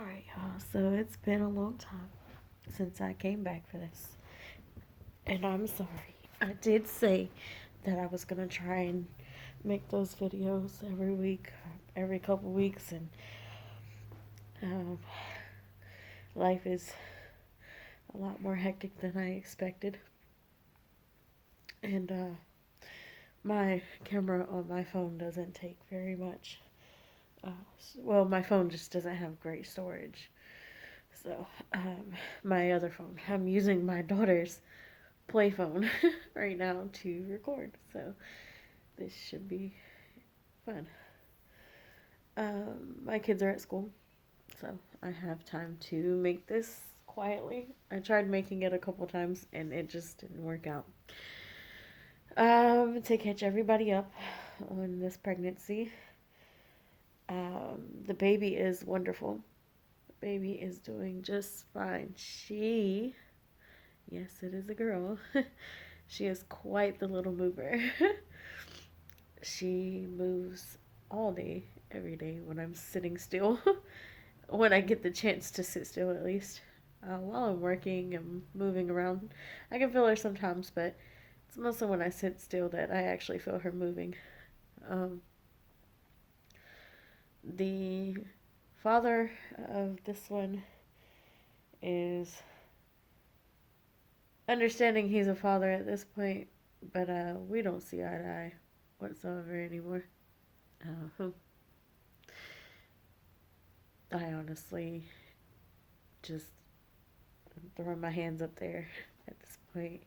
Alright, y'all. So it's been a long time since I came back for this. And I'm sorry. I did say that I was going to try and make those videos every week, every couple weeks. And um, life is a lot more hectic than I expected. And my camera on my phone doesn't take very much. Well, my phone just doesn't have great storage. So, my other phone, I'm using my daughter's play phone right now to record. So, this should be fun. My kids are at school, so I have time to make this quietly. I tried making it a couple times and it just didn't work out. To catch everybody up on this pregnancy, the baby is wonderful. The baby is doing just fine. Yes, it is a girl. She is quite the little mover. She moves all day, every day when I'm sitting still. When I get the chance to sit still, at least. While I'm working and moving around, I can feel her sometimes, but it's mostly when I sit still that I actually feel her moving. Um, the father of this one is understanding he's a father at this point, but we don't see eye to eye whatsoever anymore. Uh, I honestly just throw my hands up there at this point.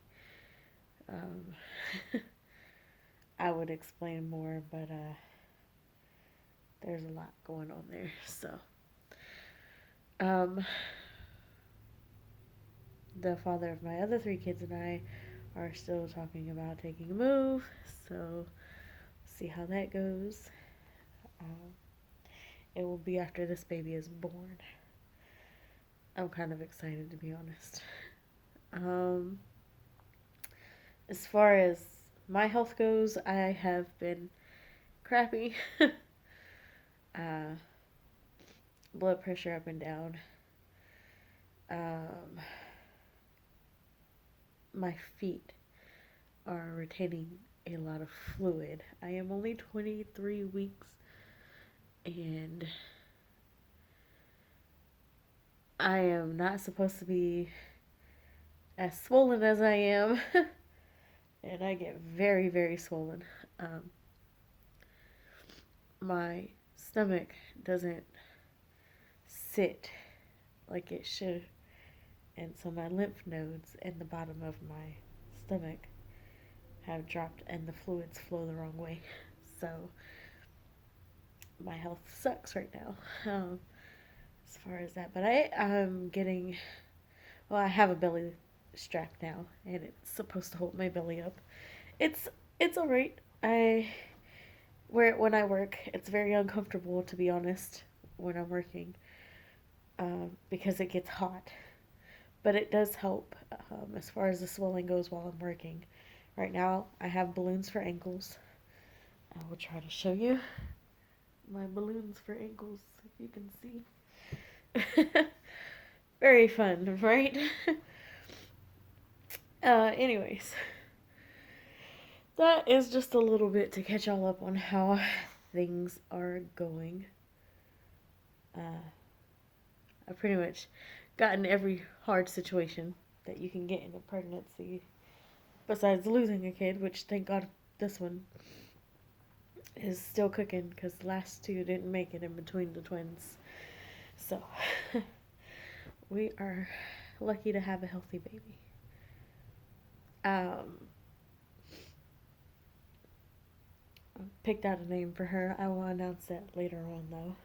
Um, I would explain more, but there's a lot going on there. So, um, the father of my other three kids and I are still talking about taking a move. So, see how that goes. Um, it will be after this baby is born. I'm kind of excited, to be honest. Um, as far as my health goes, I have been crappy. uh, blood pressure up and down. Um, my feet are retaining a lot of fluid. I am only 23 weeks and I am not supposed to be as swollen as I am. And I get very, very swollen. Um, my stomach doesn't sit like it should, and so my lymph nodes in the bottom of my stomach have dropped and the fluids flow the wrong way. So my health sucks right now, as far as that. But I'm getting, well, I have a belly strap now, and it's supposed to hold my belly up. It's it's alright. I where when I work, it's very uncomfortable, to be honest, when I'm working, because it gets hot. But it does help, as far as the swelling goes while I'm working. Right now, I have balloons for ankles. I will try to show you my balloons for ankles, if you can see. Very fun, right? Anyways, that is just a little bit to catch y'all up on how things are going. I've pretty much gotten every hard situation that you can get in a pregnancy, besides losing a kid, which thank God this one is still cooking because the last two didn't make it in between the twins. So, we are lucky to have a healthy baby. Um, Picked out a name for her. I will announce that later on, though.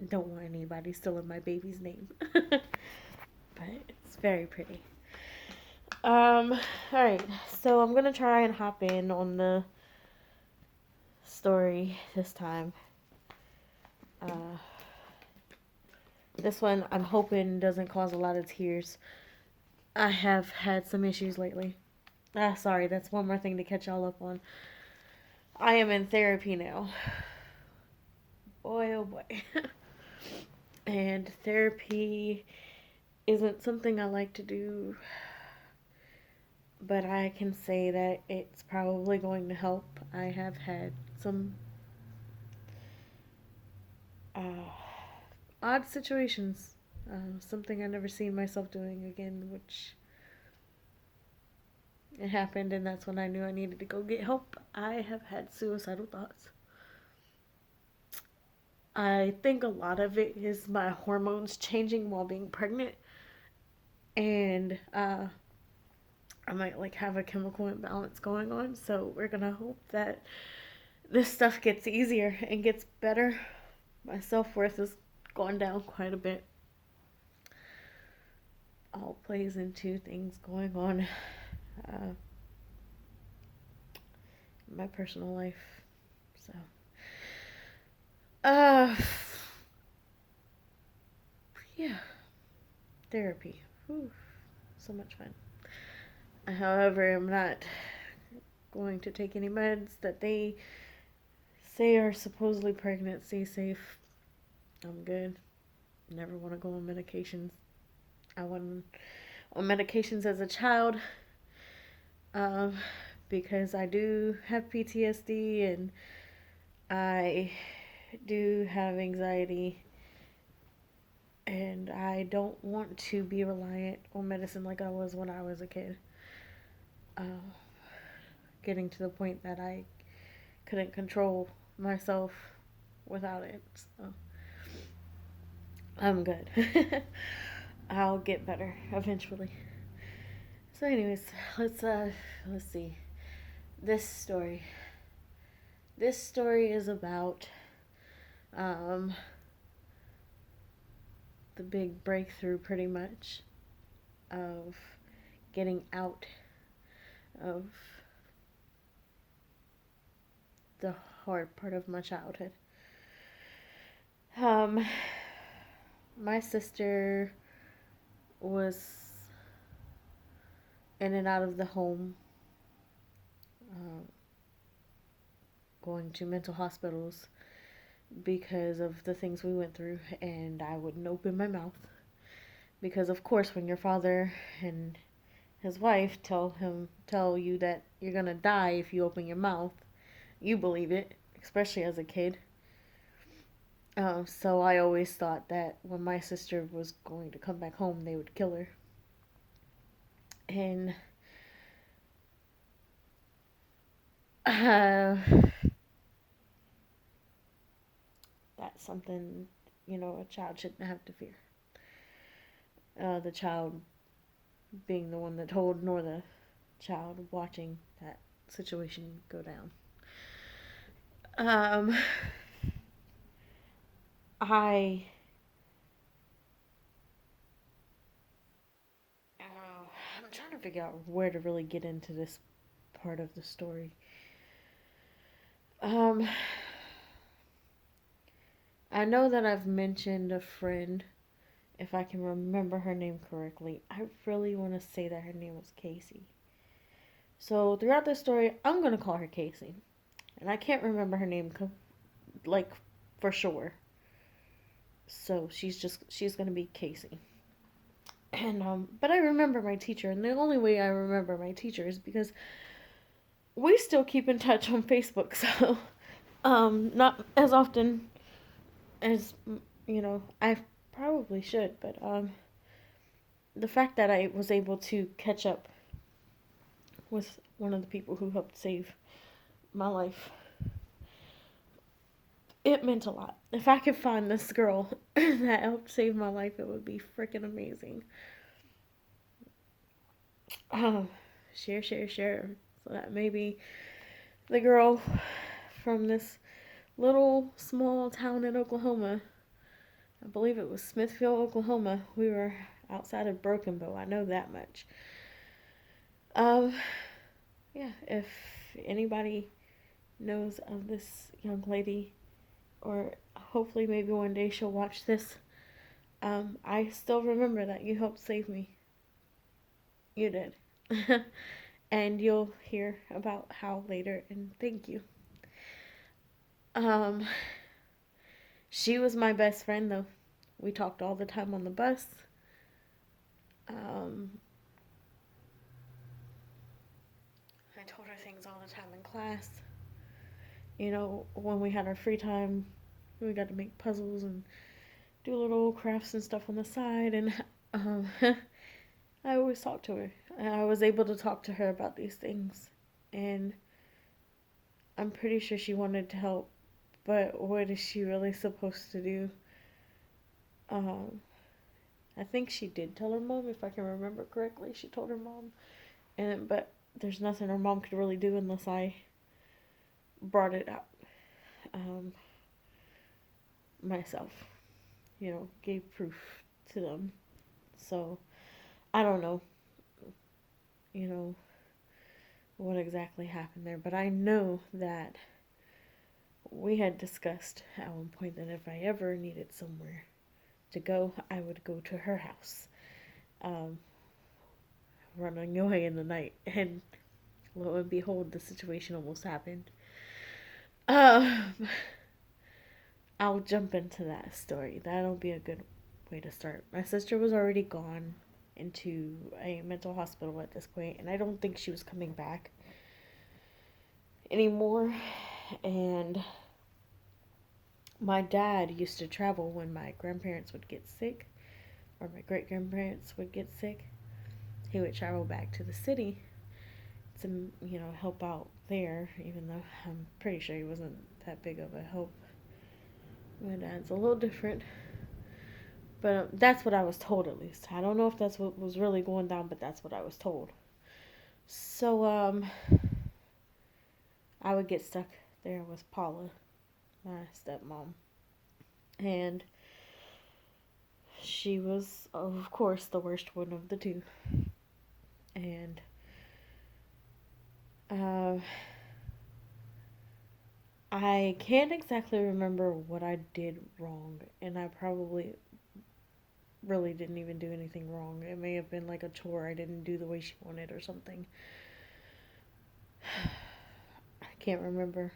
Don't want anybody stealing my baby's name. But it's very pretty. Alright. So I'm gonna try and hop in on the story this time. Uh, this one I'm hoping doesn't cause a lot of tears. I have had some issues lately. Sorry, that's one more thing to catch y'all up on. I am in therapy now. boy, oh boy. And therapy isn't something I like to do, but I can say that it's probably going to help. I have had some uh, odd situations, something I never seen myself doing again, which it happened, and that's when I knew I needed to go get help. I have had suicidal thoughts. I think a lot of it is my hormones changing while being pregnant, and I might like have a chemical imbalance going on. So we're gonna hope that this stuff gets easier and gets better. My self worth has gone down quite a bit. All plays into things going on in my personal life. So, uh, yeah, therapy. Whew, so much fun. However, I'm not going to take any meds that they say are supposedly pregnancy safe. I'm good. Never want to go on medications. I went on medications as a child um, because I do have PTSD and I do have anxiety, and I don't want to be reliant on medicine like I was when I was a kid. Uh, Getting to the point that I couldn't control myself without it. So I'm good. I'll get better eventually. So, anyways, let's see. This story. This story is about um the big breakthrough, pretty much, of getting out of the hard part of my childhood. Um, my sister was in and out of the home, uh, going to mental hospitals because of the things we went through, and I wouldn't open my mouth because, of course, when your father and his wife tell you that you're gonna die if you open your mouth, you believe it, especially as a kid. So I always thought that when my sister was going to come back home, they would kill her. And uh, that's something, a child shouldn't have to fear. The child being the one that told, nor the child watching that situation go down. Um, I. I'm trying to figure out where to really get into this part of the story. Um, I know that I've mentioned a friend, if I can remember her name correctly. I really want to say that her name was Casey. So throughout this story, I'm gonna call her Casey, and I can't remember her name like for sure. So she's gonna be Casey. And but I remember my teacher, and the only way I remember my teacher is because we still keep in touch on Facebook. So not as often as I probably should, but the fact that I was able to catch up with one of the people who helped save my life, it meant a lot. If I could find this girl that helped save my life, it would be freaking amazing. Um, share, so that maybe the girl from this little small town in Oklahoma, I believe it was Smithfield, Oklahoma. We were outside of Broken Bow. I know that much. Um, yeah, if anybody knows of this young lady, or hopefully maybe one day she'll watch this, I still remember that you helped save me. You did. And you'll hear about how later, and thank you. Um, She was my best friend, though. We talked all the time on the bus. Um, I told her things all the time in class. When we had our free time, we got to make puzzles and do little crafts and stuff on the side. And um, I always talked to her. I was able to talk to her about these things. And I'm pretty sure she wanted to help. But what is she really supposed to do? Um, I think she did tell her mom, if I can remember correctly. She told her mom. But there's nothing her mom could really do unless I brought it up um, myself. Gave proof to them. So I don't know, you know, what exactly happened there, but I know that we had discussed at one point that if I ever needed somewhere to go, I would go to her house, um, running away in the night. And lo and behold, the situation almost happened. Um, I'll jump into that story. That'll be a good way to start. My sister was already gone into a mental hospital at this point, and I don't think she was coming back anymore. And my dad used to travel when my grandparents would get sick, or my great grandparents would get sick. He would travel back to the city to, help out there, even though I'm pretty sure he wasn't that big of a help. My dad's a little different. But that's what I was told, at least. I don't know if that's what was really going down, but that's what I was told. So, I would get stuck there with Paula, my stepmom. And she was, of course, the worst one of the two. And, uh, I can't exactly remember what I did wrong. And I probably really didn't even do anything wrong. It may have been like a chore I didn't do the way she wanted or something. I can't remember.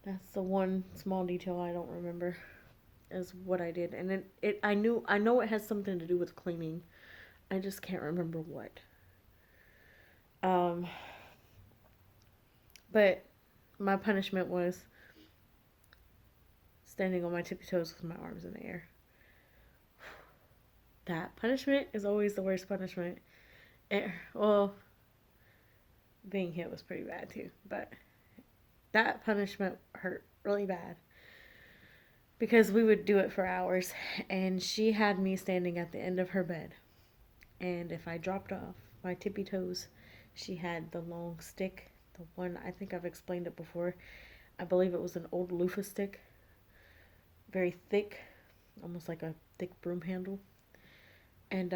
That's the one small detail I don't remember is what I did. And I know it has something to do with cleaning. I just can't remember what. Um but my punishment was standing on my tippy toes with my arms in the air. That punishment is always the worst punishment. Well, being hit was pretty bad too, but that punishment hurt really bad because we would do it for hours, and she had me standing at the end of her bed. And if I dropped off my tippy toes, she had the long stick, the one, I think I've explained it before. I believe it was an old loofah stick, very thick, almost like a thick broom handle. And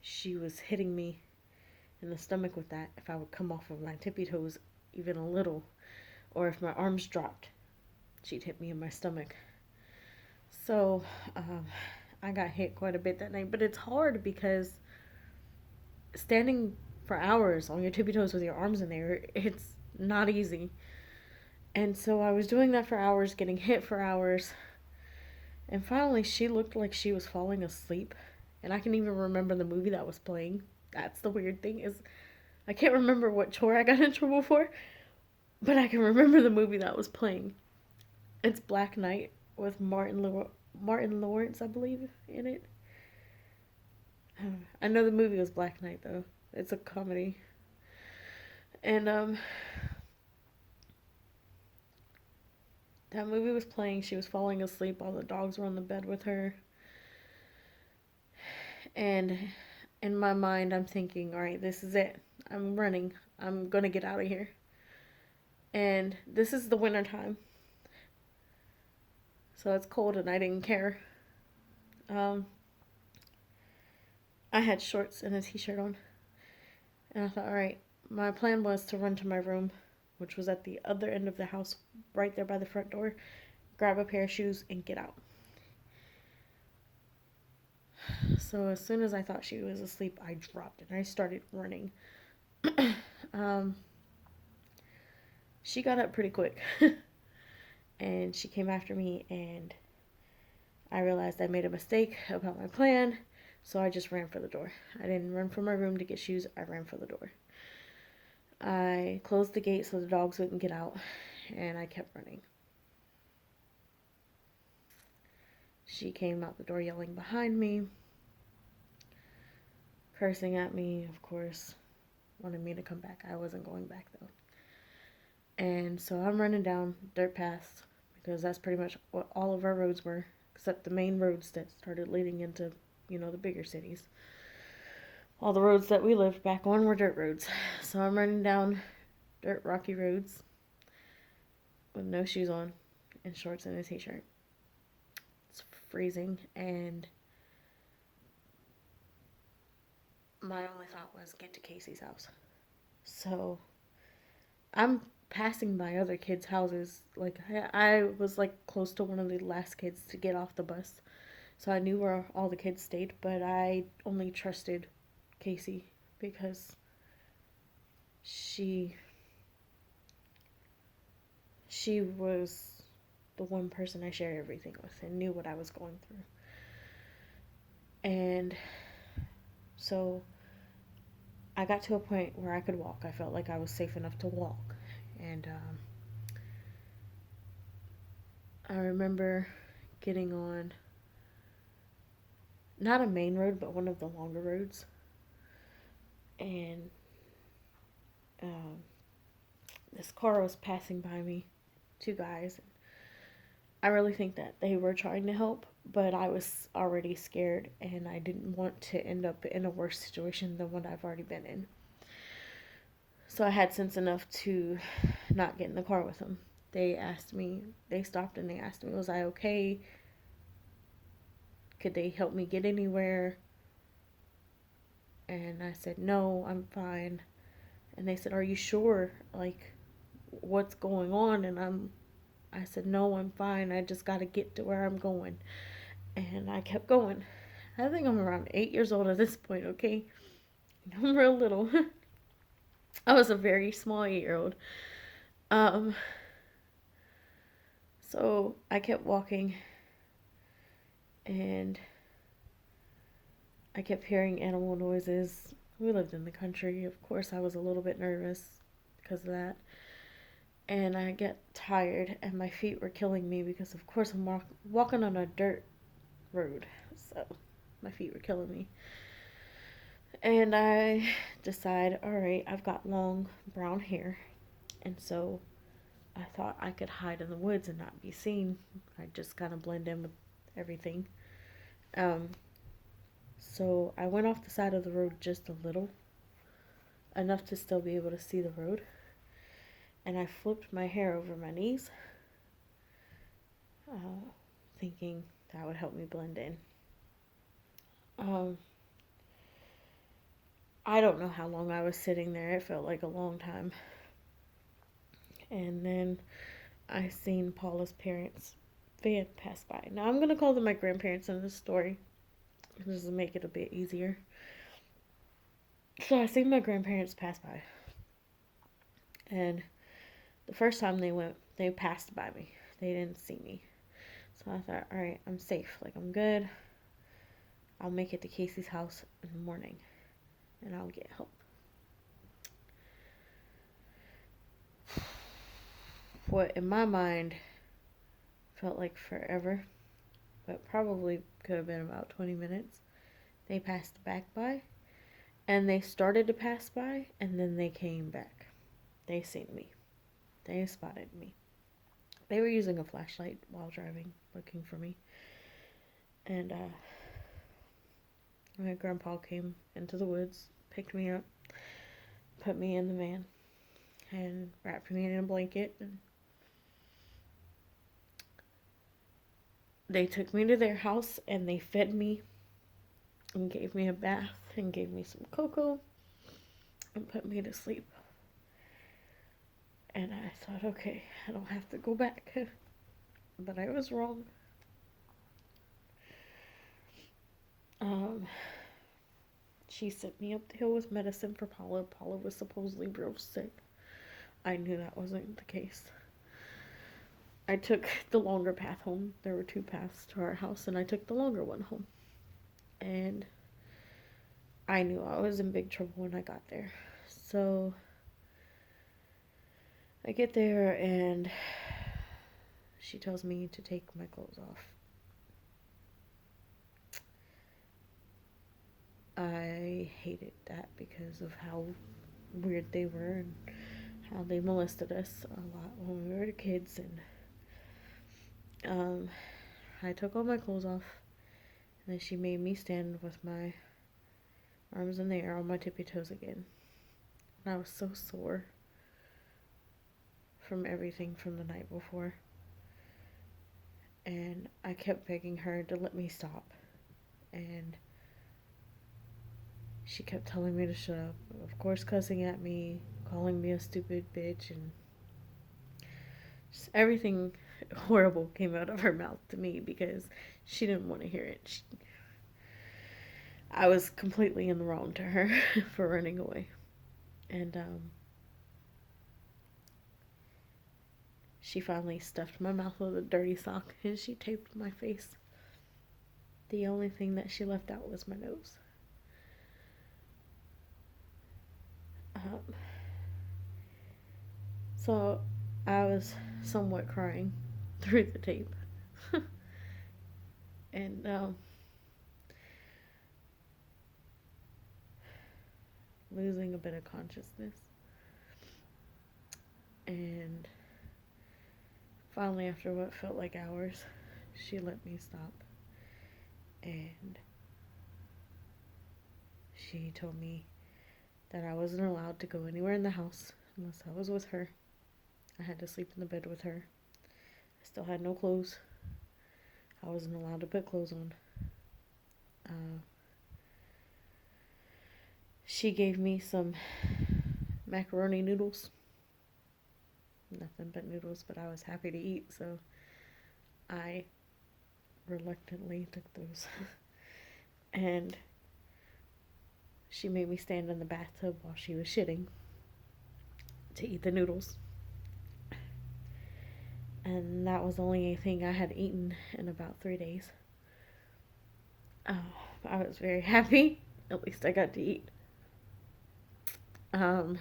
she was hitting me in the stomach with that if I would come off of my tippy toes even a little, or if my arms dropped, she'd hit me in my stomach. So I got hit quite a bit that night, but it's hard because standing for hours on your tippy toes with your arms in there, it's not easy. And so I was doing that for hours, getting hit for hours, and finally she looked like she was falling asleep. And I can even remember the movie that was playing. That's the weird thing is I can't remember what chore I got in trouble for, but I can remember the movie that was playing. It's Black Knight with Martin Lawrence, I believe, in it. I know the movie was Black Knight though. It's a comedy. And that movie was playing. She was falling asleep. All the dogs were on the bed with her. And in my mind, I'm thinking, all right, this is it. I'm running. I'm going to get out of here. And this is the winter time. So it's cold and I didn't care. Um, I had shorts and a t-shirt on. And I thought, all right, my plan was to run to my room, which was at the other end of the house, right there by the front door, grab a pair of shoes, and get out. So as soon as I thought she was asleep, I dropped and I started running. um, she got up pretty quick. and she came after me, and I realized I made a mistake about my plan, so I just ran for the door. I didn't run from my room to get shoes, I ran for the door. I closed the gate so the dogs wouldn't get out, and I kept running. She came out the door yelling behind me, cursing at me, of course, wanted me to come back. I wasn't going back though. And so I'm running down dirt paths because that's pretty much what all of our roads were, except the main roads that started leading into, the bigger cities. All the roads that we lived back on were dirt roads. So I'm running down dirt, rocky roads with no shoes on and shorts and a t-shirt. It's freezing, and my only thought was get to Casey's house. So I'm passing by other kids' houses. Like, I was like close to one of the last kids to get off the bus. So I knew where all the kids stayed, but I only trusted Casey because she was the one person I shared everything with and knew what I was going through. And so I got to a point where I could walk. I felt like I was safe enough to walk. And I remember getting on not a main road, but one of the longer roads. And um, this car was passing by me, two guys. I really think that they were trying to help, but I was already scared and I didn't want to end up in a worse situation than what I've already been in. So I had sense enough to not get in the car with them. They stopped and they asked me, was I okay? Could they help me get anywhere? And I said, no, I'm fine. And they said, are you sure? Like, what's going on? And I said, no, I'm fine. I just got to get to where I'm going. And I kept going. I think I'm around 8 years old at this point, okay? I'm real little. I was a very small 8-year-old. Um, so I kept walking, and I kept hearing animal noises. We lived in the country. Of course, I was a little bit nervous because of that. And I got tired, and my feet were killing me because, of course, I'm walking on a dirt road. So my feet were killing me. And I decided, all right, I've got long brown hair. And so I thought I could hide in the woods and not be seen. I just kind of blend in with everything. So I went off the side of the road just a little, enough to still be able to see the road. And I flipped my hair over my knees, thinking that would help me blend in. I don't know how long I was sitting there. It felt like a long time. And then I seen Paula's parents' van pass by. Now I'm gonna call them my grandparents in this story, just to make it a bit easier. So I seen my grandparents pass by, and the first time they passed by me. They didn't see me. So I thought, all right, I'm safe. Like, I'm good. I'll make it to Casey's house in the morning, and I'll get help. What in my mind felt like forever, but probably could have been about 20 minutes. They passed back by, and they started to pass by, and then they came back. They seen me. They spotted me. They were using a flashlight while driving, looking for me. And my grandpa came into the woods, picked me up, put me in the van, and wrapped me in a blanket. And they took me to their house, and they fed me and gave me a bath and gave me some cocoa and put me to sleep. And I thought, okay, I don't have to go back. But I was wrong. She sent me up the hill with medicine for Paula. Paula was supposedly real sick. I knew that wasn't the case. I took the longer path home. There were two paths to our house, and I took the longer one home. And I knew I was in big trouble when I got there. So I get there, and she tells me to take my clothes off. I hated that because of how weird they were and how they molested us a lot when we were kids. And I took all my clothes off, and then she made me stand with my arms in the air on my tippy toes again. And I was so sore from everything from the night before. And I kept begging her to let me stop. And she kept telling me to shut up. Of course, cussing at me, calling me a stupid bitch, and just everything horrible came out of her mouth to me because she didn't want to hear it. I was completely in the wrong to her for running away. And she finally stuffed my mouth with a dirty sock and she taped my face. The only thing that she left out was my nose. So I was somewhat crying through the tape. And losing a bit of consciousness. And finally, after what felt like hours, she let me stop. And she told me that I wasn't allowed to go anywhere in the house unless I was with her. I had to sleep in the bed with her. I still had no clothes. I wasn't allowed to put clothes on. She gave me some macaroni noodles. Nothing but noodles, but I was happy to eat, so I reluctantly took those. And she made me stand in the bathtub while she was shitting to eat the noodles. And that was the only thing I had eaten in about 3 days. I was very happy. At least I got to eat. There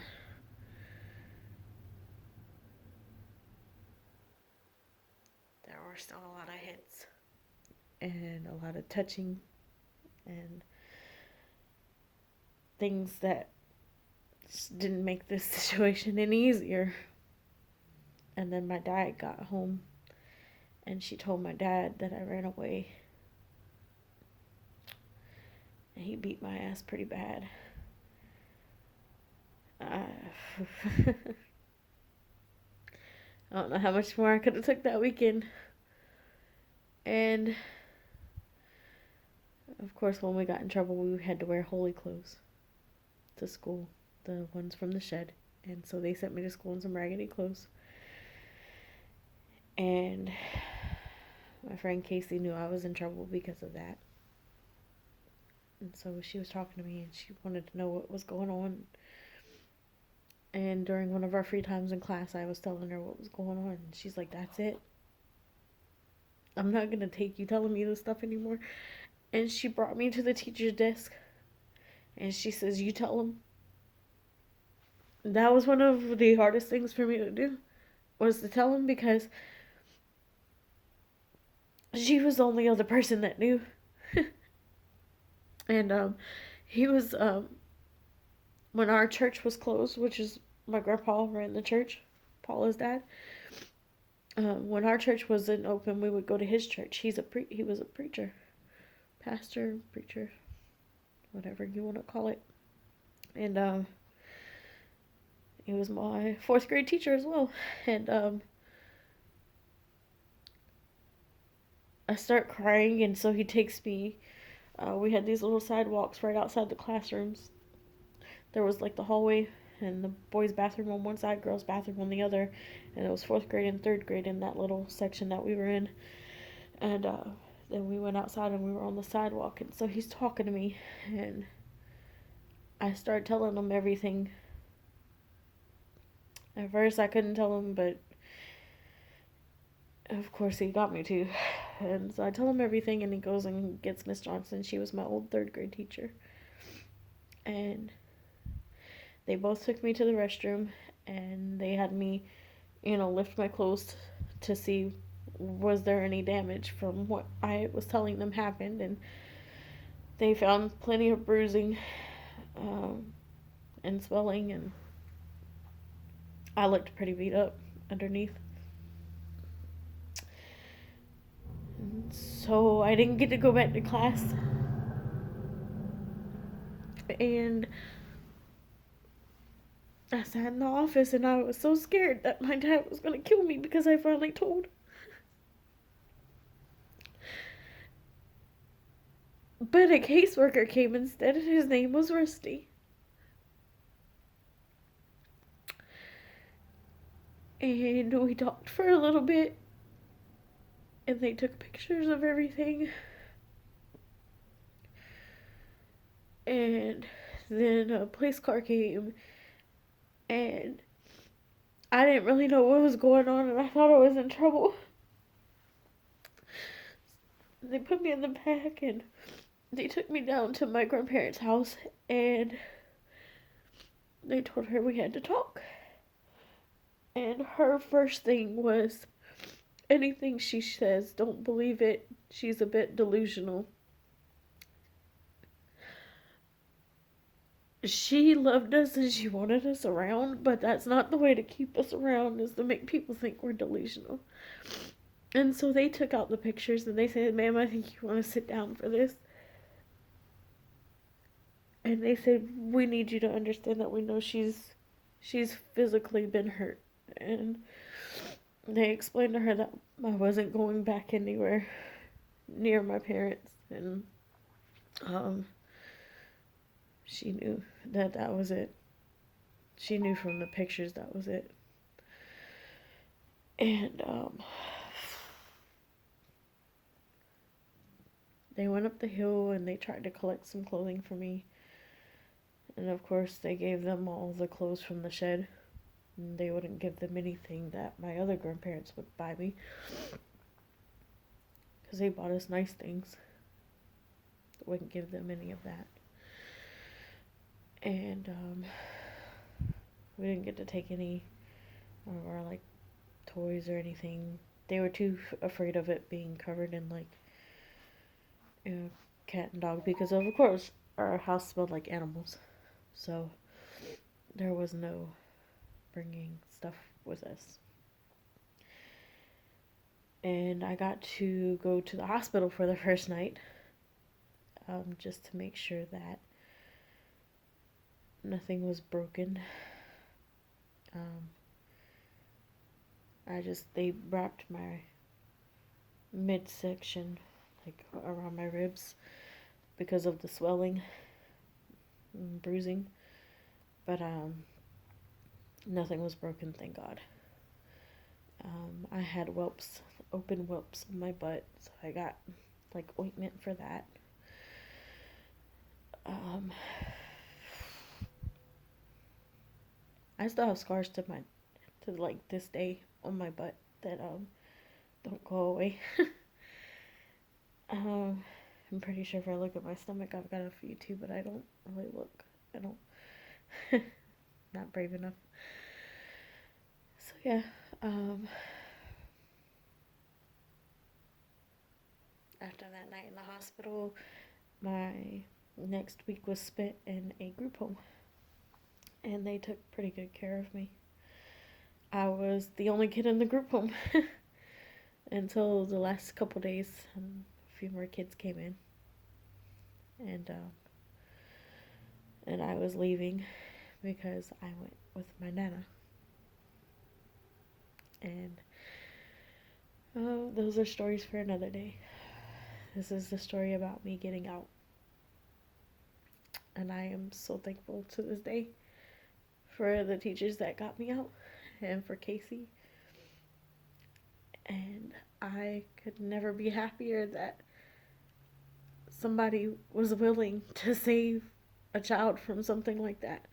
were still a lot of hits and a lot of touching and things that just didn't make this situation any easier. And then my dad got home and she told my dad that I ran away. And he beat my ass pretty bad. I don't know how much more I could have took that weekend. And of course, when we got in trouble, we had to wear holy clothes to school, the ones from the shed. And so they sent me to school in some raggedy clothes. And my friend Casey knew I was in trouble because of that. And so she was talking to me and she wanted to know what was going on. And during one of our free times in class, I was telling her what was going on. And she's like, that's it. I'm not going to take you telling me this stuff anymore. And she brought me to the teacher's desk. And she says, you tell him. That was one of the hardest things for me to do. Was to tell him because she was the only other person that knew. And he was, when our church was closed, which is my grandpa ran the church, Paula's dad. When our church wasn't open, we would go to his church. He was a preacher, pastor, preacher, whatever you want to call it. And he was my 4th grade teacher as well. And I start crying, and so he takes me. We had these little sidewalks right outside the classrooms. There was like the hallway and the boys' bathroom on one side, girls' bathroom on the other, and it was 4th grade and 3rd grade in that little section that we were in. And then we went outside and we were on the sidewalk, and so he's talking to me, and I started telling him everything. At first I couldn't tell him, but of course, he got me to. And so I tell him everything, and he goes and gets Miss Johnson. She was my old third grade teacher. And they both took me to the restroom, and they had me, lift my clothes to see was there any damage from what I was telling them happened. And they found plenty of bruising and swelling, and I looked pretty beat up underneath. So I didn't get to go back to class. And I sat in the office and I was so scared that my dad was going to kill me because I finally told. But a caseworker came instead, and his name was Rusty. And we talked for a little bit, and they took pictures of everything. And then a police car came, and I didn't really know what was going on, and I thought I was in trouble. They put me in the back, and they took me down to my grandparents' house, and they told her we had to talk. And her first thing was, anything she says, don't believe it. She's a bit delusional. She loved us and she wanted us around, but that's not the way to keep us around, is to make people think we're delusional. And so they took out the pictures and they said, ma'am, I think you want to sit down for this. And they said, we need you to understand that we know she's physically been hurt. And they explained to her that I wasn't going back anywhere near my parents. And she knew that was it. She knew from the pictures that was it. And they went up the hill and they tried to collect some clothing for me. And of course, they gave them all the clothes from the shed. And they wouldn't give them anything that my other grandparents would buy me. Because they bought us nice things. They wouldn't give them any of that. And we didn't get to take any of our, toys or anything. They were too afraid of it being covered in, cat and dog. Because, of course, our house smelled like animals. So, there was no bringing stuff with us. And I got to go to the hospital for the first night, just to make sure that nothing was broken. They wrapped my midsection, around my ribs, because of the swelling and bruising. But, nothing was broken, thank God. I had open whelps in my butt, so I got, ointment for that. I still have scars to this day on my butt that, don't go away. I'm pretty sure if I look at my stomach, I've got a few too, but I don't really look. I don't, not brave enough. So yeah, after that night in the hospital, my next week was spent in a group home. And they took pretty good care of me. I was the only kid in the group home until the last couple days. A few more kids came in. And I was leaving because I went with my nana. And those are stories for another day. This is the story about me getting out. And I am so thankful to this day for the teachers that got me out and for Casey. And I could never be happier that somebody was willing to save a child from something like that.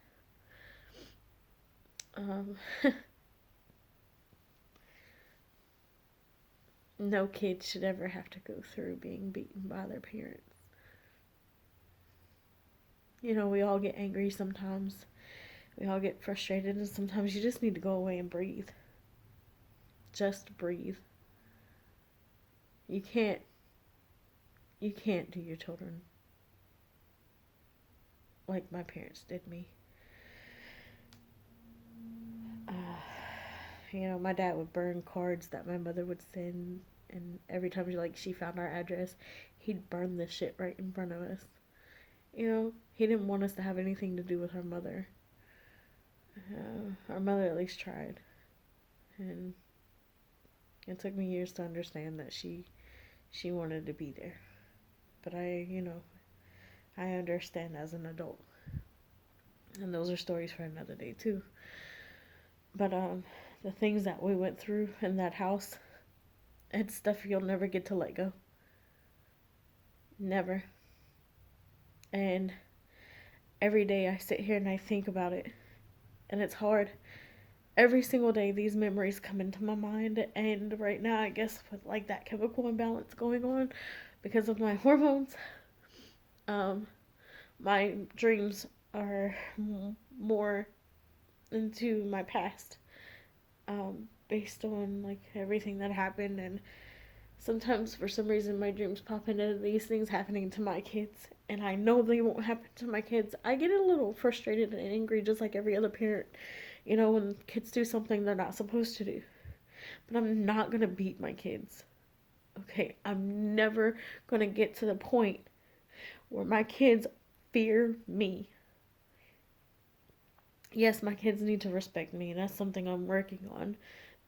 No kid should ever have to go through being beaten by their parents. You know, we all get angry sometimes. We all get frustrated, and sometimes you just need to go away and breathe. Just breathe. You can't do your children like my parents did me. Uh, my dad would burn cards that my mother would send, and every time she found our address, he'd burn the shit right in front of us. He didn't want us to have anything to do with our mother. Our mother at least tried, and it took me years to understand that she wanted to be there. But I understand as an adult, and those are stories for another day too. But the things that we went through in that house, it's stuff you'll never get to let go. Never. And every day I sit here and I think about it, and it's hard. Every single day these memories come into my mind, and right now I guess with that chemical imbalance going on because of my hormones, um my dreams are more into my past, based on everything that happened. And sometimes for some reason my dreams pop into these things happening to my kids, and I know they won't happen to my kids. I get a little frustrated and angry just like every other parent, when kids do something they're not supposed to do. But I'm not gonna beat my kids. Okay, I'm never gonna get to the point where my kids fear me. Yes, my kids need to respect me, and that's something I'm working on.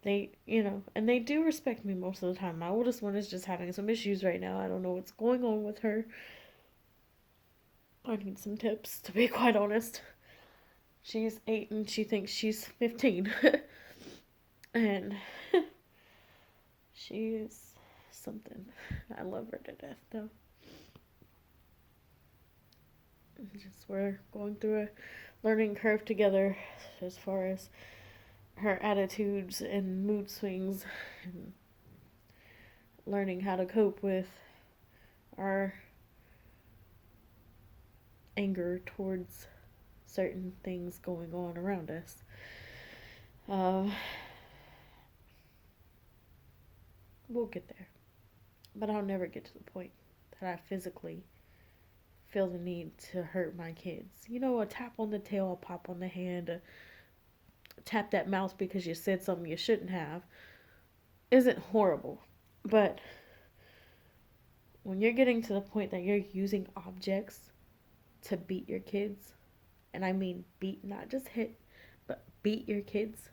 And they do respect me most of the time. My oldest one is just having some issues right now. I don't know what's going on with her. I need some tips, to be quite honest. She's 8 and she thinks she's 15. And she's something. I love her to death, though. Just we're going through a learning curve together as far as her attitudes and mood swings, and learning how to cope with our anger towards certain things going on around us. We'll get there. But I'll never get to the point that I physically feel the need to hurt my kids. A tap on the tail, a pop on the hand, a tap that mouth because you said something you shouldn't have isn't horrible. But when you're getting to the point that you're using objects to beat your kids, and I mean beat, not just hit, but beat your kids,